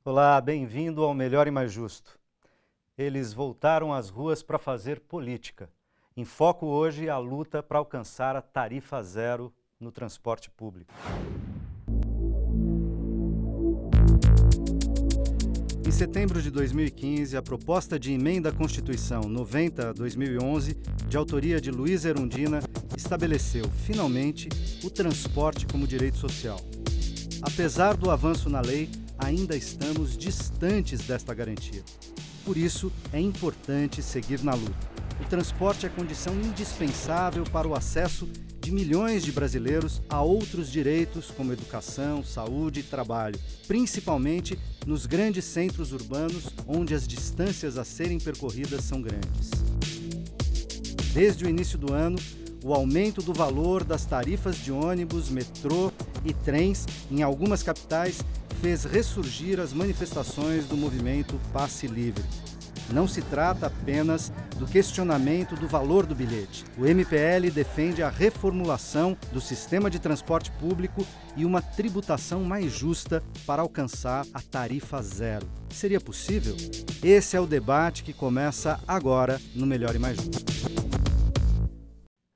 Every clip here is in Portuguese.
Olá, bem-vindo ao Melhor e Mais Justo. Eles voltaram às ruas para fazer política. Em foco hoje a luta para alcançar a tarifa zero no transporte público. Em setembro de 2015, a proposta de emenda à Constituição 90/2011, de autoria de Luiz Erundina, estabeleceu, finalmente, o transporte como direito social. Apesar do avanço na lei, ainda estamos distantes desta garantia. Por isso, é importante seguir na luta. O transporte é condição indispensável para o acesso de milhões de brasileiros a outros direitos como educação, saúde e trabalho, principalmente nos grandes centros urbanos, onde as distâncias a serem percorridas são grandes. Desde o início do ano, o aumento do valor das tarifas de ônibus, metrô e trens em algumas capitais fez ressurgir as manifestações do movimento Passe Livre. Não se trata apenas do questionamento do valor do bilhete. O MPL defende a reformulação do sistema de transporte público e uma tributação mais justa para alcançar a tarifa zero. Seria possível? Esse é o debate que começa agora no Melhor e Mais Justo.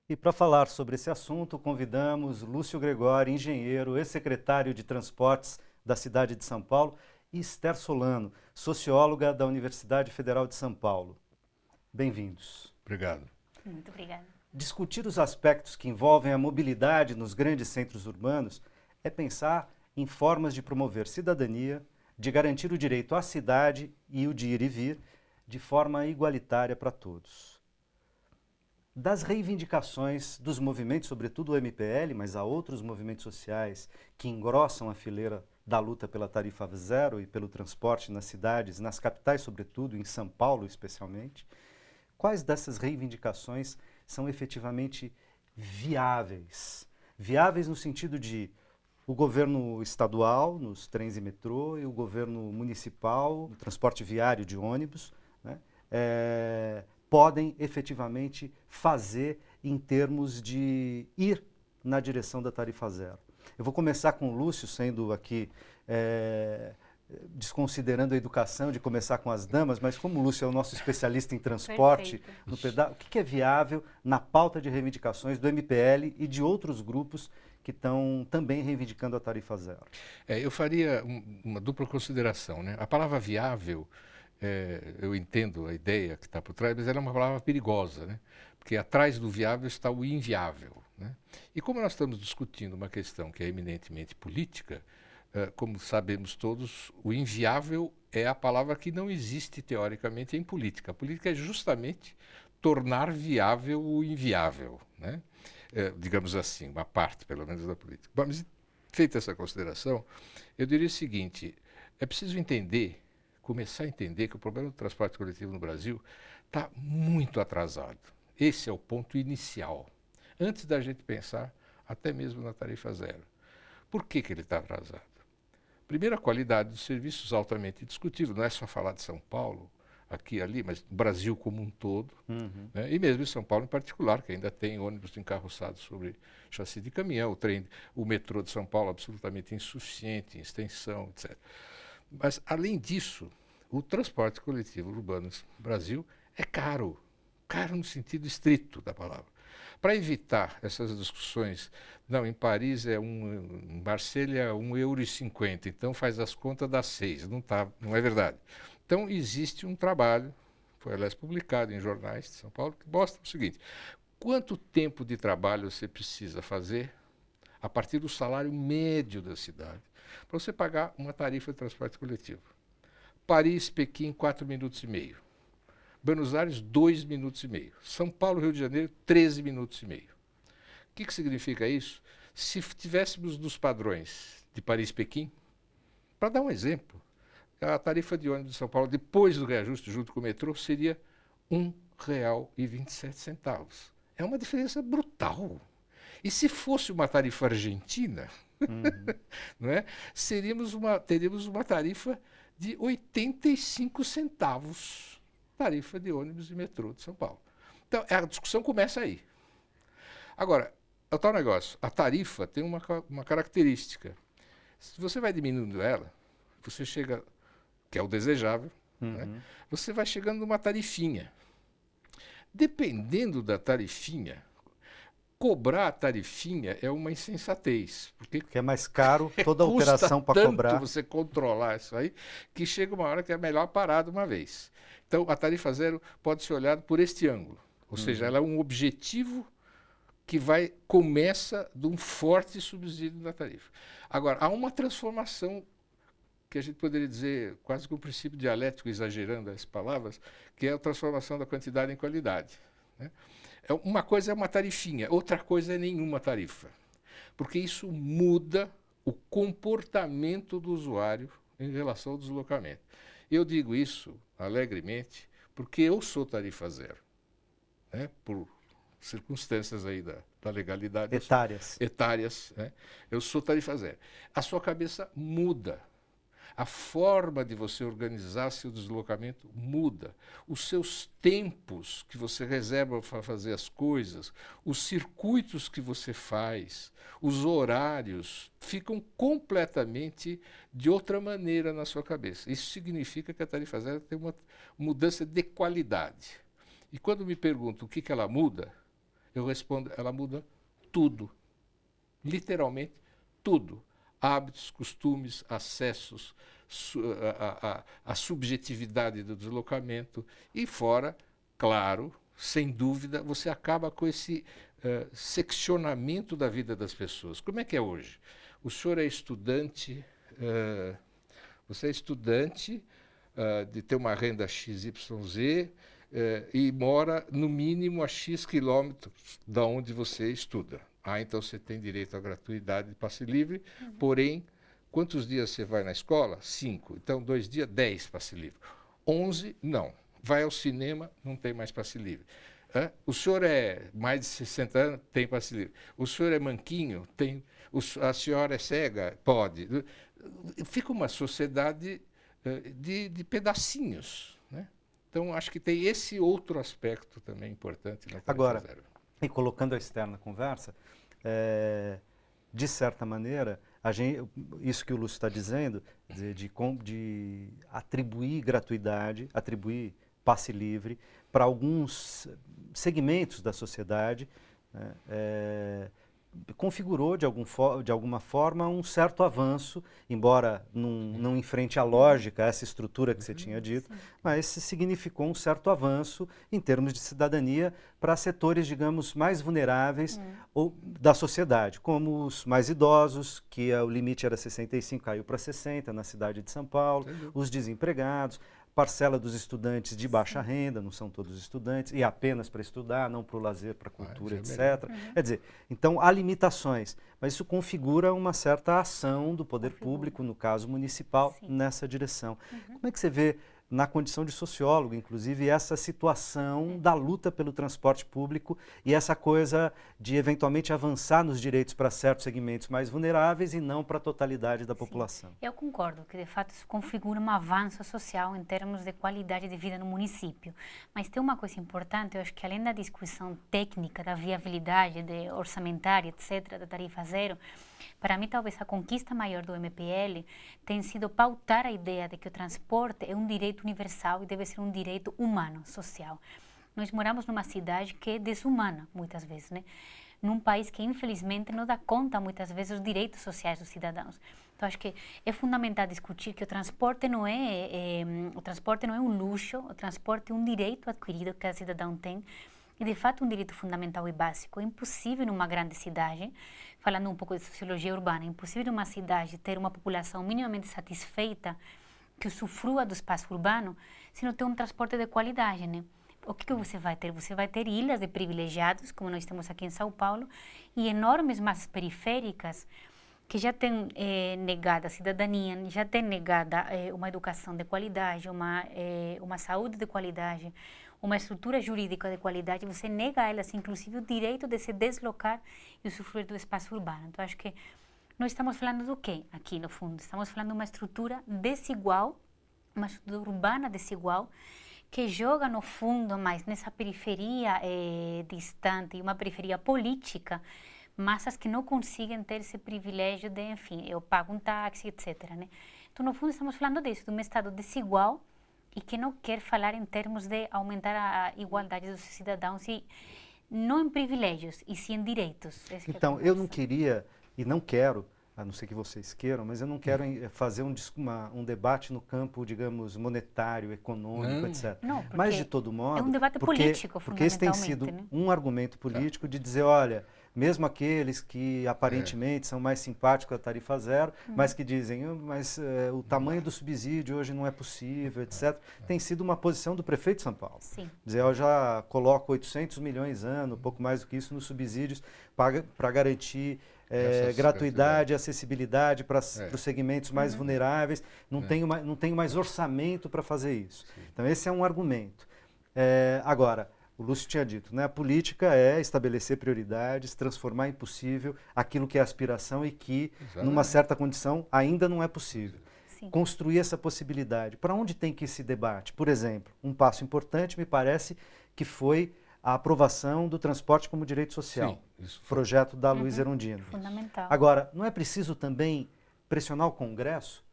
E para falar sobre esse assunto, convidamos Lúcio Gregório, engenheiro, ex-secretário de Transportes da cidade de São Paulo, e Esther Solano, socióloga da Universidade Federal de São Paulo. Bem-vindos. Obrigado. Muito obrigada. Discutir os aspectos que envolvem a mobilidade nos grandes centros urbanos é pensar em formas de promover cidadania, de garantir o direito à cidade e o de ir e vir de forma igualitária para todos. Das reivindicações dos movimentos, sobretudo o MPL, mas há outros movimentos sociais que engrossam a fileira da luta pela tarifa zero e pelo transporte nas cidades, nas capitais sobretudo, em São Paulo especialmente, quais dessas reivindicações são efetivamente viáveis? Viáveis no sentido de o governo estadual, nos trens e metrô, e o governo municipal, no transporte viário de ônibus, né, podem efetivamente fazer em termos de ir na direção da tarifa zero. Eu vou começar com o Lúcio, sendo aqui, desconsiderando a educação de começar com as damas, mas como o Lúcio é o nosso especialista em transporte, o que é viável na pauta de reivindicações do MPL e de outros grupos que estão também reivindicando a tarifa zero? Eu faria uma dupla consideração, né? A palavra viável, eu entendo a ideia que está por trás, mas ela é uma palavra perigosa, né? Porque atrás do viável está o inviável, né? E como nós estamos discutindo uma questão que é eminentemente política, como sabemos todos, o inviável é a palavra que não existe teoricamente em política. A política é justamente tornar viável o inviável, né? Digamos assim, uma parte, pelo menos, da política. Bom, mas feita essa consideração, eu diria o seguinte: é preciso começar a entender que o problema do transporte coletivo no Brasil está muito atrasado. Esse é o ponto inicial, antes da gente pensar até mesmo na tarifa zero. Por que ele está atrasado? Primeiro, a qualidade dos serviços altamente discutível. Não é só falar de São Paulo, aqui e ali, mas no Brasil como um todo, né? E mesmo em São Paulo em particular, que ainda tem ônibus encarroçados sobre chassi de caminhão, o metrô de São Paulo absolutamente insuficiente em extensão, etc. Mas, além disso, o transporte coletivo urbano no Brasil é caro no sentido estrito da palavra. Para evitar essas discussões, não, em Paris em Marselha é €1,50, então faz as contas, dá 6, não é verdade. Então existe um trabalho, foi aliás publicado em jornais de São Paulo, que mostra o seguinte: quanto tempo de trabalho você precisa fazer a partir do salário médio da cidade para você pagar uma tarifa de transporte coletivo. Paris, Pequim, 4 minutos e meio. Buenos Aires, 2 minutos e meio. São Paulo, Rio de Janeiro, 13 minutos e meio. O que significa isso? Se tivéssemos nos padrões de Paris-Pequim, para dar um exemplo, a tarifa de ônibus de São Paulo, depois do reajuste junto com o metrô, seria R$ 1,27. É uma diferença brutal. E se fosse uma tarifa argentina, não é? Teríamos uma tarifa de 85 centavos, tarifa de ônibus e metrô de São Paulo. Então, a discussão começa aí. Agora, é o tal negócio, a tarifa tem uma característica. Se você vai diminuindo ela, você chega que é o desejável, né? Você vai chegando numa tarifinha. Dependendo da tarifinha, cobrar a tarifinha é uma insensatez, porque é mais caro toda a custa operação para tanto cobrar. você controlar isso aí, que chega uma hora que é melhor parar de uma vez. Então, a tarifa zero pode ser olhada por este ângulo, ou seja, ela é um objetivo que começa de um forte subsídio da tarifa. Agora, há uma transformação que a gente poderia dizer quase que um princípio dialético, exagerando as palavras, que é a transformação da quantidade em qualidade, né? Uma coisa é uma tarifinha, outra coisa é nenhuma tarifa, porque isso muda o comportamento do usuário em relação ao deslocamento. Eu digo isso alegremente porque eu sou tarifa zero, né? Por circunstâncias aí da legalidade etárias, né? Eu sou tarifa zero. A sua cabeça muda. A forma de você organizar seu deslocamento muda. Os seus tempos que você reserva para fazer as coisas, os circuitos que você faz, os horários, ficam completamente de outra maneira na sua cabeça. Isso significa que a tarifa zero tem uma mudança de qualidade. E quando me perguntam o que ela muda, eu respondo, ela muda tudo. Literalmente tudo. Hábitos, costumes, acessos, a subjetividade do deslocamento e fora, claro, sem dúvida, você acaba com esse seccionamento da vida das pessoas. Como é que é hoje? O senhor é estudante, você é estudante de ter uma renda XYZ e mora no mínimo a X quilômetros da onde você estuda. Então você tem direito à gratuidade de passe livre, porém, quantos dias você vai na escola? 5. Então, 2 dias, 10 passe livre. 11, não. Vai ao cinema, não tem mais passe livre. O senhor é mais de 60 anos, tem passe livre. O senhor é manquinho, tem. A senhora é cega, pode. Fica uma sociedade de pedacinhos, né? Então, acho que tem esse outro aspecto também importante na tarifa zero. E colocando a externa conversa, de certa maneira, isso que o Lúcio está dizendo, de atribuir gratuidade, atribuir passe livre para alguns segmentos da sociedade, né, configurou de alguma forma um certo avanço, embora não enfrente a lógica, essa estrutura que você tinha dito, mas significou um certo avanço em termos de cidadania para setores, digamos, mais vulneráveis da sociedade, como os mais idosos, que o limite era 65, caiu para 60 na cidade de São Paulo, os desempregados, parcela dos estudantes de baixa renda, não são todos estudantes, e apenas para estudar, não para o lazer, para a cultura, etc. Quer dizer, então há limitações, mas isso configura uma certa ação do poder público, no caso municipal, nessa direção. Como é que você vê, na condição de sociólogo, inclusive, essa situação da luta pelo transporte público e essa coisa de eventualmente avançar nos direitos para certos segmentos mais vulneráveis e não para a totalidade da população? Eu concordo que, de fato, isso configura um avanço social em termos de qualidade de vida no município. Mas tem uma coisa importante, eu acho que além da discussão técnica, da viabilidade orçamentária, etc., da tarifa zero, para mim, talvez a conquista maior do MPL tem sido pautar a ideia de que o transporte é um direito universal e deve ser um direito humano, social. Nós moramos numa cidade que é desumana, muitas vezes, né? Num país que, infelizmente, não dá conta, muitas vezes, dos direitos sociais dos cidadãos. Então, acho que é fundamental discutir que o transporte não é um luxo, o transporte é um direito adquirido que cada cidadão tem, e, de fato, um direito fundamental e básico. É impossível numa grande cidade, falando um pouco de sociologia urbana, é impossível numa cidade ter uma população minimamente satisfeita que usufrua do espaço urbano se não tem um transporte de qualidade, né? O que você vai ter? Você vai ter ilhas de privilegiados, como nós temos aqui em São Paulo, e enormes massas periféricas que já têm negada a cidadania, já têm negada uma educação de qualidade, uma saúde de qualidade, uma estrutura jurídica de qualidade. Você nega a elas, inclusive, o direito de se deslocar e usufruir do espaço urbano. Então, acho que nós estamos falando do quê aqui, no fundo? Estamos falando de uma estrutura desigual, uma estrutura urbana desigual, que joga, no fundo, mais nessa periferia distante, e uma periferia política, massas que não conseguem ter esse privilégio de, enfim, eu pago um táxi, etc., né? Então, no fundo, estamos falando disso, de um Estado desigual e que não quer falar em termos de aumentar a igualdade dos cidadãos, e não em privilégios, e sim em direitos. Então, eu não queria e não quero, a não ser que vocês queiram, mas eu não quero fazer um debate no campo, digamos, monetário, econômico, etc. Não, mas, de todo modo, é um debate político, porque esse tem sido né? um argumento político de dizer, olha, mesmo aqueles que aparentemente são mais simpáticos à tarifa zero, mas que dizem, o tamanho do subsídio hoje não é possível, etc. Tem sido uma posição do prefeito de São Paulo. Sim. Dizer, eu já coloco 800 milhões ano, pouco mais do que isso, nos subsídios para garantir gratuidade, acessibilidade para os segmentos mais vulneráveis. Não tenho mais orçamento para fazer isso. Sim. Então, esse é um argumento. Agora, o Lúcio tinha dito, né? A política é estabelecer prioridades, transformar em possível aquilo que é aspiração e que, numa certa condição, ainda não é possível. Sim. Construir essa possibilidade. Para onde tem que ir esse debate? Por exemplo, um passo importante, me parece, que foi a aprovação do transporte como direito social. Sim, projeto da Luísa Erundina. Fundamental. Agora, não é preciso também pressionar o Congresso?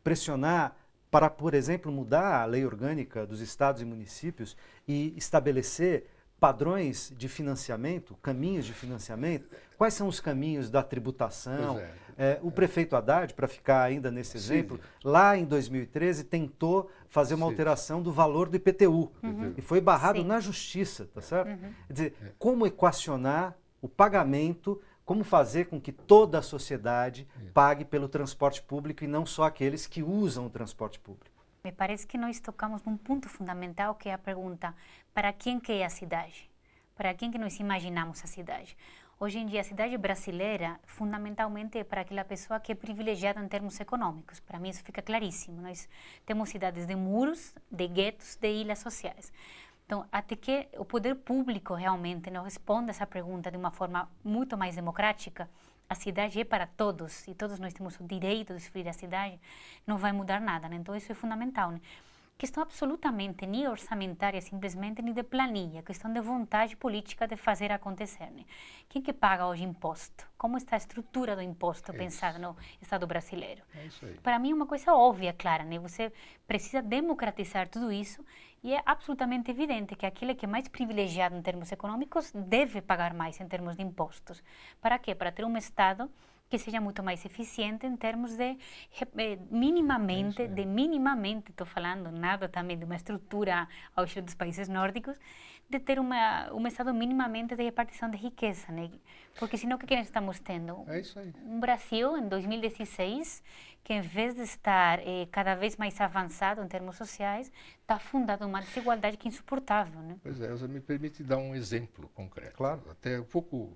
Pressionar para, por exemplo, mudar a lei orgânica dos estados e municípios e estabelecer padrões de financiamento, caminhos de financiamento? Quais são os caminhos da tributação? O prefeito Haddad, para ficar ainda nesse exemplo, lá em 2013 tentou fazer uma alteração do valor do IPTU e foi barrado na justiça, tá certo? Quer dizer, como equacionar o pagamento, como fazer com que toda a sociedade pague pelo transporte público e não só aqueles que usam o transporte público? Me parece que nós tocamos num ponto fundamental, que é a pergunta: para quem que é a cidade? Para quem que nós imaginamos a cidade? Hoje em dia, a cidade brasileira, fundamentalmente, é para aquela pessoa que é privilegiada em termos econômicos. Para mim, isso fica claríssimo. Nós temos cidades de muros, de guetos, de ilhas sociais. Então, até que o poder público realmente não responda essa pergunta de uma forma muito mais democrática, a cidade é para todos e todos nós temos o direito de escolher a cidade, não vai mudar nada, né? Então, isso é fundamental, né? Questão absolutamente nem orçamentária, simplesmente, nem de planilha, questão de vontade política de fazer acontecer, né? Quem que paga hoje imposto? Como está a estrutura do imposto pensada no Estado brasileiro? É isso aí. Para mim é uma coisa óbvia, clara, né? Você precisa democratizar tudo isso e é absolutamente evidente que aquele que é mais privilegiado em termos econômicos deve pagar mais em termos de impostos. Para quê? Para ter um Estado que seja muito mais eficiente em termos de minimamente, estou falando, nada também de uma estrutura ao estilo dos países nórdicos, de ter um Estado minimamente de repartição de riqueza, né? Porque senão o que nós estamos tendo? É isso aí. Um Brasil, em 2016, que em vez de estar cada vez mais avançado em termos sociais, está fundado numa desigualdade que é insuportável, né? Pois é, você me permite dar um exemplo concreto. Claro. Até um pouco...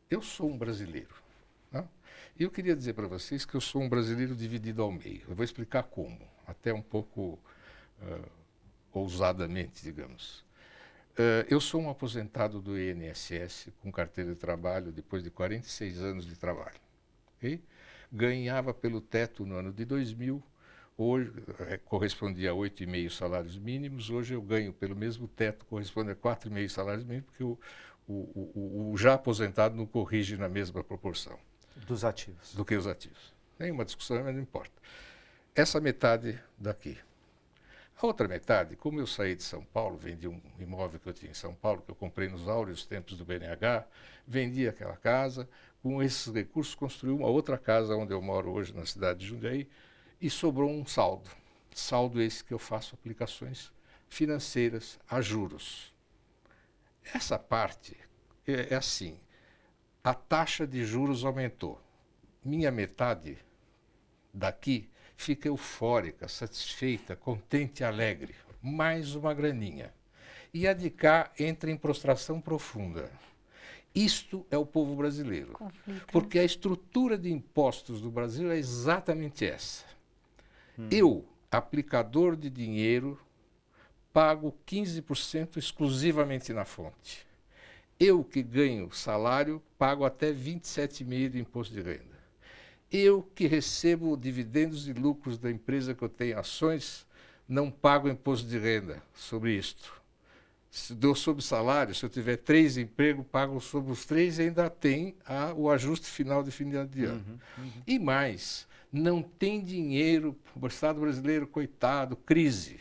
eu sou um brasileiro. E eu queria dizer para vocês que eu sou um brasileiro dividido ao meio. Eu vou explicar como, até um pouco ousadamente, digamos. Eu sou um aposentado do INSS com carteira de trabalho depois de 46 anos de trabalho. Okay? Ganhava pelo teto no ano de 2000, hoje correspondia a 8,5 salários mínimos, hoje eu ganho pelo mesmo teto, corresponde a 4,5 salários mínimos, porque o já aposentado não corrige na mesma proporção. Dos ativos. Do que os ativos. Nenhuma discussão, mas não importa. Essa metade daqui. A outra metade, como eu saí de São Paulo, vendi um imóvel que eu tinha em São Paulo, que eu comprei nos áureos tempos do BNH, vendi aquela casa, com esses recursos construí uma outra casa onde eu moro hoje, na cidade de Jundiaí, e sobrou um saldo. Saldo esse que eu faço aplicações financeiras a juros. Essa parte é assim. A taxa de juros aumentou. Minha metade daqui fica eufórica, satisfeita, contente e alegre. Mais uma graninha. E a de cá entra em prostração profunda. Isto é o povo brasileiro. Conflito. Porque a estrutura de impostos do Brasil é exatamente essa. Eu, aplicador de dinheiro, pago 15% exclusivamente na fonte. Eu que ganho salário, pago até 27,5% de imposto de renda. Eu que recebo dividendos e lucros da empresa que eu tenho ações, não pago imposto de renda sobre isto. Se dou sobre salário, se eu tiver 3 empregos, pago sobre os 3 e ainda tem o ajuste final de fim de ano. E mais, Não tem dinheiro, o Estado brasileiro, coitado, crise.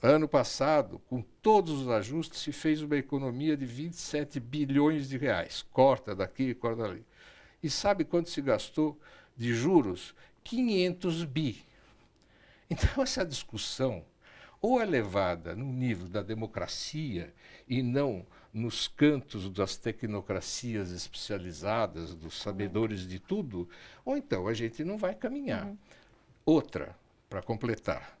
Ano passado, com todos os ajustes, se fez uma economia de 27 bilhões de reais. Corta daqui, corta dali. E sabe quanto se gastou de juros? 500 bi. Então, essa discussão ou é levada no nível da democracia e não nos cantos das tecnocracias especializadas, dos sabedores de tudo, ou então a gente não vai caminhar. Outra, para completar,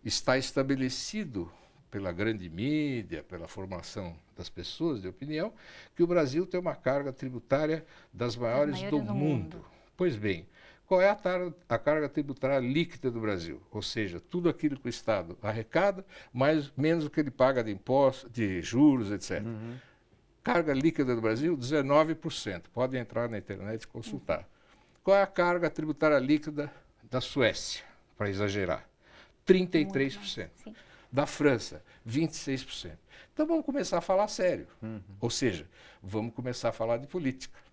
está estabelecido pela grande mídia, pela formação das pessoas de opinião, que o Brasil tem uma carga tributária das maiores do mundo. Pois bem, qual é a carga tributária líquida do Brasil? Ou seja, tudo aquilo que o Estado arrecada, menos o que ele paga de impostos, de juros, etc. Carga líquida do Brasil, 19%. Podem entrar na internet e consultar. Qual é a carga tributária líquida da Suécia, para exagerar? 33%. Da França, 26%. Então vamos começar a falar sério. Ou seja, vamos começar a falar de política.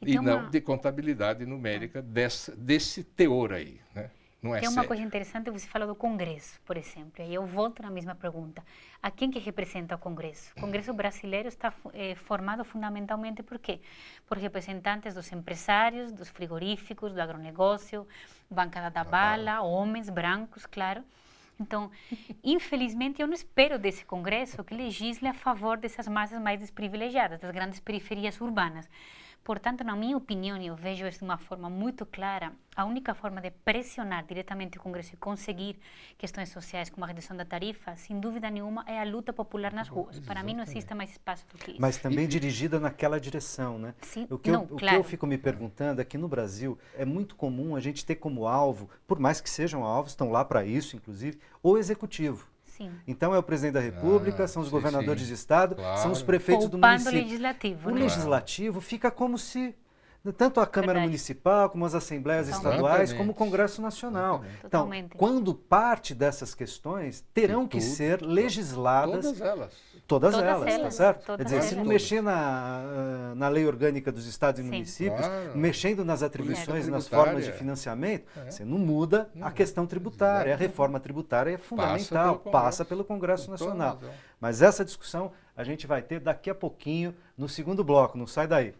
E não de contabilidade numérica desse teor aí, né? Não é Tem uma sério. coisa interessante, você falou do Congresso, por exemplo, e eu volto na mesma pergunta. A quem que representa o Congresso? O Congresso brasileiro está formado fundamentalmente por quê? Por representantes dos empresários, dos frigoríficos, do agronegócio, bancada da bala, homens brancos, claro. Então, infelizmente, eu não espero desse Congresso que legisle a favor dessas massas mais desprivilegiadas, das grandes periferias urbanas. Portanto, na minha opinião, e eu vejo isso de uma forma muito clara, a única forma de pressionar diretamente o Congresso e conseguir questões sociais como a redução da tarifa, sem dúvida nenhuma, é a luta popular nas ruas. Para mim, não existe mais espaço do que isso. Mas também dirigida naquela direção, né? Sim, O que eu fico me perguntando é que no Brasil é muito comum a gente ter como alvo, por mais que sejam alvos, estão lá para isso, inclusive, o executivo. Sim. Então é o presidente da República, são os governadores de estado, claro. São os prefeitos do Poupando município. o legislativo. O né? legislativo fica como se tanto a Câmara Verdade. Municipal, como as Assembleias Estaduais, como o Congresso Nacional. Exatamente. Então, Totalmente. quando parte dessas questões terão que ser legisladas, Todas elas. todas Todas elas, tá elas, certo? todas Quer dizer, se não elas. mexer na lei orgânica dos estados e Sim. municípios, Claro. mexendo nas atribuições, Política nas tributária. formas de financiamento, você não muda a questão tributária. A reforma tributária é fundamental, passa pelo Congresso Nacional. Mas essa discussão a gente vai ter daqui a pouquinho no segundo bloco, não sai daí.